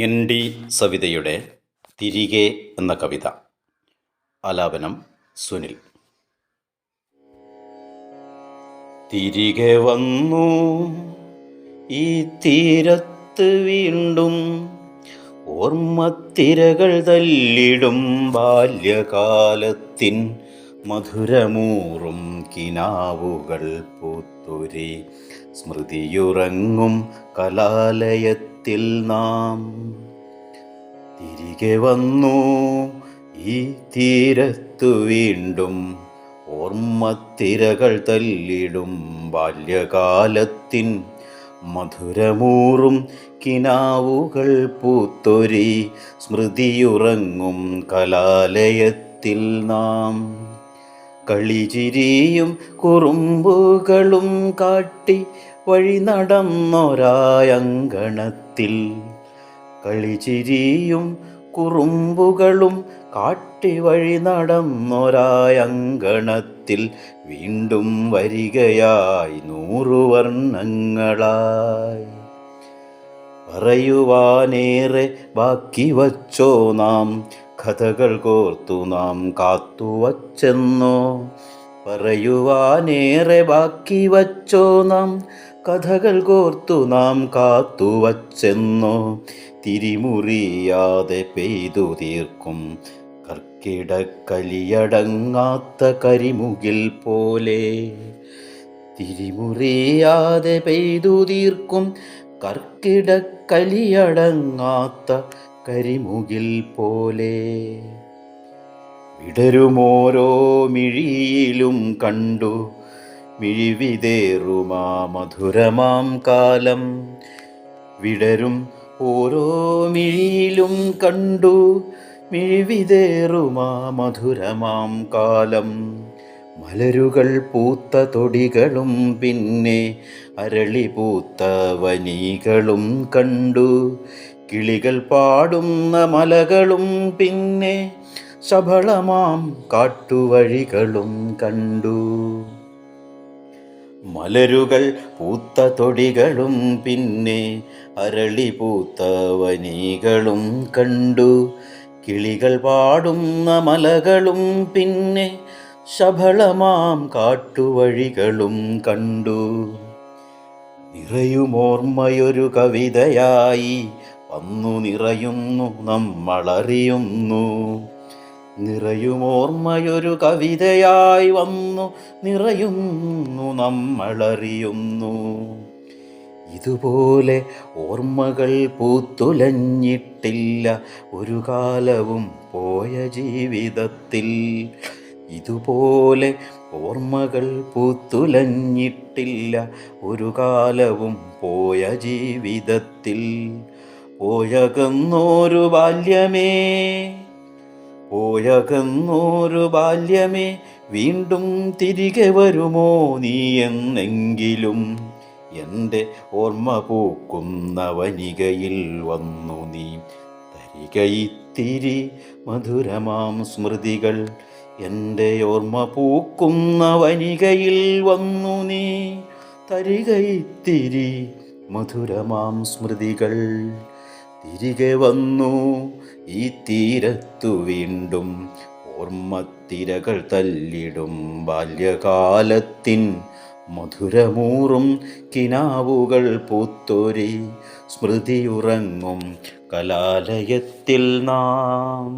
ND സവിതയുടെ തിരികെ എന്ന കവിത. ആലാപനം സുനിൽ. തിരികെ വന്നു ഈ തീരത്ത് വീണ്ടും ഓർമ്മത്തിരകൾ തല്ലിടും ബാല്യകാലത്തിൻ മധുരമൂറും കിനാവുകൾ പൂത്തൊരി സ്മൃതിയുറങ്ങും കലാലയത്തിൽ നാം. തിരികെ വന്നു ഈ തീരത്തു വീണ്ടും ഓർമ്മത്തിരകൾ തല്ലിടും ബാല്യകാലത്തിൻ മധുരമൂറും കിനാവുകൾ പൂത്തൊരി സ്മൃതിയുറങ്ങും കലാലയത്തിൽ നാം. കളിചിരിയും കുറുമ്പുകളും കാട്ടി വഴി നടന്നൊരായങ്കണത്തിൽ. കളിചിരിയും കുറുമ്പുകളും കാട്ടി വഴി നടന്നൊരായങ്കണത്തിൽ വീണ്ടും വരികയായി 100 വർണ്ണങ്ങളായി. പറയുവാനേറെ ബാക്കി വച്ചോ നാം, കഥകൾ കോർത്തു നാം കാത്തുവച്ചെന്നോ. പറയുവാനേറെ ബാക്കി വച്ചോ നാം, കഥകൾ കോർത്തു നാം കാത്തുവച്ചെന്നോ. തിരിമുറിയാതെ പെയ്തു തീർക്കും കർക്കിടക്കലിയടങ്ങാത്ത കരിമുകിൽ പോലെ. തിരിമുറിയാതെ പെയ്തു തീർക്കും കർക്കിടക്കലിയടങ്ങാത്ത കരിമുകിൽ പോലെ. വിടരുമോരോ മിഴിയിലും കണ്ടു മിഴിവിതേറുമാ മധുരമാം കാലം. വിടരും ഓരോ മിഴിയിലും കണ്ടു മിഴിവിതേറുമാ മധുരമാം കാലം. മലരുകൾ പൂത്ത തൊടികളും പിന്നെ അരളി പൂത്ത വനികളും കണ്ടു. കിളികൾ പാടുന്ന മലകളും പിന്നെ ശബളമാം കാട്ടുവഴികളും കണ്ടു. മലരുകൾ പൂത്ത തൊടികളും പിന്നെ അരളി പൂത്ത വനികളും കണ്ടു. കിളികൾ പാടുന്ന മലകളും പിന്നെ ശബളമാം കാട്ടുവഴികളും കണ്ടു. നിറയുമോർമ്മയൊരു കവിതയായി വന്നു നിറയുന്നു നമ്മളറിയുന്നു. നിറയുമോർമ്മയൊരു കവിതയായി വന്നു നിറയുന്നു നമ്മളറിയുന്നു. ഇതുപോലെ ഓർമ്മകൾ പൂത്തുലഞ്ഞിട്ടില്ല ഒരു കാലവും പോയ ജീവിതത്തിൽ. ഇതുപോലെ ഓർമ്മകൾ പൂത്തുലഞ്ഞിട്ടില്ല ഒരു കാലവും പോയ ജീവിതത്തിൽ. പോയകന്നോരു ബാല്യമേ, പോയകന്നോരു ബാല്യമേ, വീണ്ടും തിരികെ വരുമോ നീ എന്നെങ്കിലും. എൻ്റെ ഓർമ്മ പൂക്കുന്ന വനികയിൽ വന്നു നീ തരികയിത്തിരി മധുരമാം സ്മൃതികൾ. എൻ്റെ ഓർമ്മ പൂക്കുന്ന വനികയിൽ വന്നു നീ തരികയിത്തിരി മധുരമാം സ്മൃതികൾ. തിരികെ വന്നു ഈ തീരത്തു വീണ്ടും ഓർമ്മത്തിരകൾ തല്ലിടും ബാല്യകാലത്തിൻ മധുരമൂറും കിനാവുകൾ പൂത്തൊരി സ്മൃതിയുറങ്ങും കലാലയത്തിൽ നാം.